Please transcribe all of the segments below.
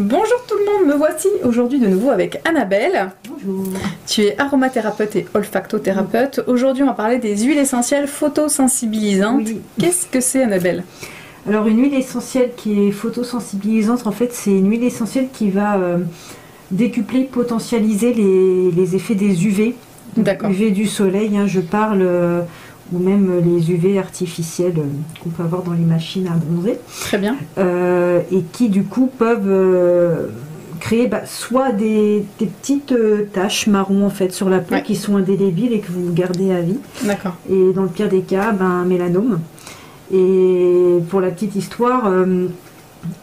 Bonjour tout le monde, me voici aujourd'hui de nouveau avec Annabelle. Bonjour. Tu es aromathérapeute et olfactothérapeute. Aujourd'hui on va parler des huiles essentielles photosensibilisantes. Oui. Qu'est-ce que c'est Annabelle? Alors une huile essentielle qui est photosensibilisante, en fait c'est une huile essentielle qui va décupler, potentialiser les effets des UV. D'accord. UV du soleil, je parle, ou même les UV artificiels qu'on peut avoir dans les machines à bronzer. Très bien. Et qui du coup peuvent créer soit des petites taches marron en fait sur la peau qui sont indélébiles et que vous gardez à vie. D'accord. Et dans le pire des cas, un mélanome. Et pour la petite histoire,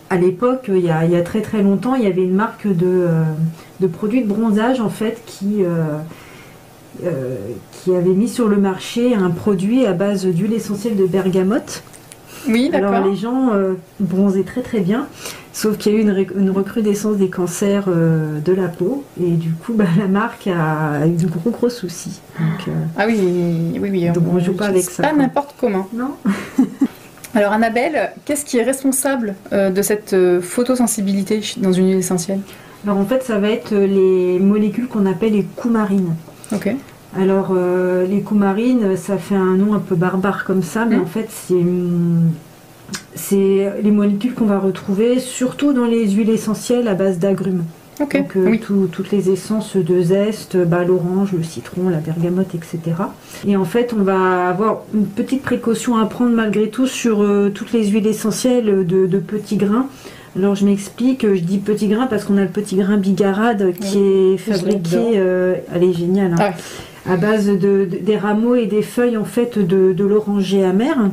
à l'époque, il y a très très longtemps, il y avait une marque de produits de bronzage en fait qui avait mis sur le marché un produit à base d'huile essentielle de bergamote. Oui, d'accord. Alors les gens bronzaient très très bien, sauf qu'il y a eu une recrudescence des cancers de la peau et du coup la marque a eu de gros soucis. Donc, ah oui. Donc on ne joue pas avec ça. Pas n'importe comment. Non. Alors Annabelle, qu'est-ce qui est responsable de cette photosensibilité dans une huile essentielle? Alors en fait ça va être les molécules qu'on appelle les coumarines. Ok. Alors les coumarines, ça fait un nom un peu barbare comme ça, mais en fait c'est les molécules qu'on va retrouver surtout dans les huiles essentielles à base d'agrumes. Okay. Donc toutes les essences de zeste, l'orange, le citron, la bergamote, etc. Et en fait on va avoir une petite précaution à prendre malgré tout sur toutes les huiles essentielles de petits grains. Alors je m'explique, je dis petit grain parce qu'on a le petit grain bigarade qui est fabriqué, elle est géniale, à base des rameaux et des feuilles en fait de l'oranger amer.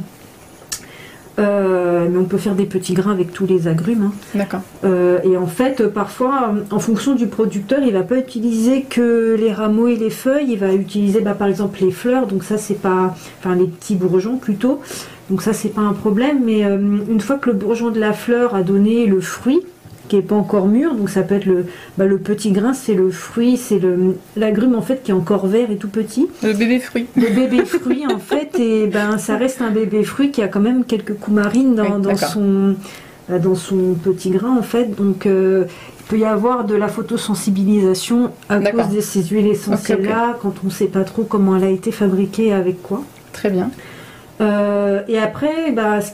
Mais on peut faire des petits grains avec tous les agrumes. D'accord. Et en fait, parfois, en fonction du producteur, il ne va pas utiliser que les rameaux et les feuilles, il va utiliser par exemple les fleurs, donc ça c'est pas, enfin les petits bourgeons plutôt, donc ça c'est pas un problème, mais une fois que le bourgeon de la fleur a donné le fruit, qui n'est pas encore mûr, donc ça peut être le petit grain, c'est le fruit, c'est l'agrume en fait qui est encore vert et tout petit. Le bébé fruit. Le bébé fruit en fait, et ça reste un bébé fruit qui a quand même quelques coumarines dans son petit grain en fait, donc il peut y avoir de la photosensibilisation à cause de ces huiles essentielles là, quand on ne sait pas trop comment elle a été fabriquée, avec quoi. Très bien. Et après, ce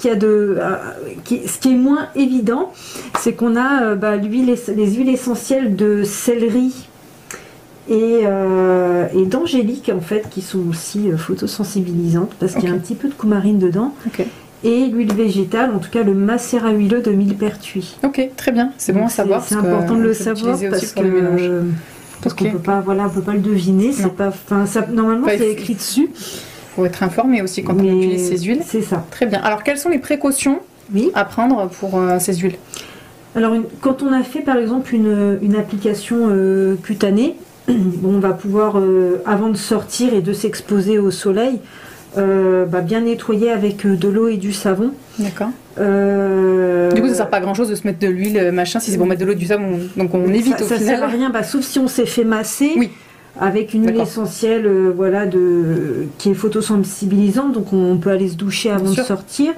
qui est moins évident, c'est qu'on a les huiles essentielles de céleri et d'angélique en fait, qui sont aussi photosensibilisantes parce qu'il y a un petit peu de coumarine dedans. Et l'huile végétale, en tout cas le macérat huileux de millepertuis. Ok, très bien, c'est bon à savoir. C'est important de le savoir parce qu'on peut pas, on peut pas le deviner. C'est pas, normalement c'est écrit dessus. Il faut être informé aussi quand on utilise ces huiles. C'est ça. Très bien. Alors, quelles sont les précautions à prendre pour ces huiles? Alors, quand on a fait par exemple une application cutanée, on va pouvoir, avant de sortir et de s'exposer au soleil, bien nettoyer avec de l'eau et du savon. D'accord. Du coup, ça ne sert pas à grand chose de se mettre de l'huile, machin, si c'est pour mettre de l'eau et du savon. Donc, on évite au final. Ça ne sert à rien, sauf si on s'est fait masser. Oui. Avec une huile essentielle qui est photosensibilisante, donc on peut aller se doucher avant de sortir.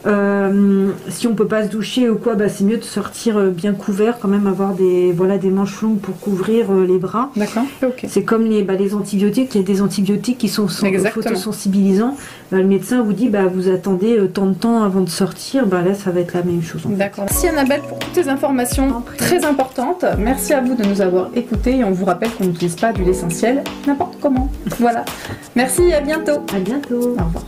Si on peut pas se doucher ou quoi, c'est mieux de sortir bien couvert, quand même avoir des manches longues pour couvrir les bras. D'accord. C'est comme les antibiotiques, il y a des antibiotiques qui sont photosensibilisants. Le médecin vous dit vous attendez tant de temps avant de sortir, là ça va être la même chose. D'accord. Merci Annabelle pour toutes ces informations très importantes. Merci à vous de nous avoir écoutés et on vous rappelle qu'on n'utilise pas d'huile essentielle n'importe comment. Voilà. Merci et à bientôt. À bientôt. Au revoir.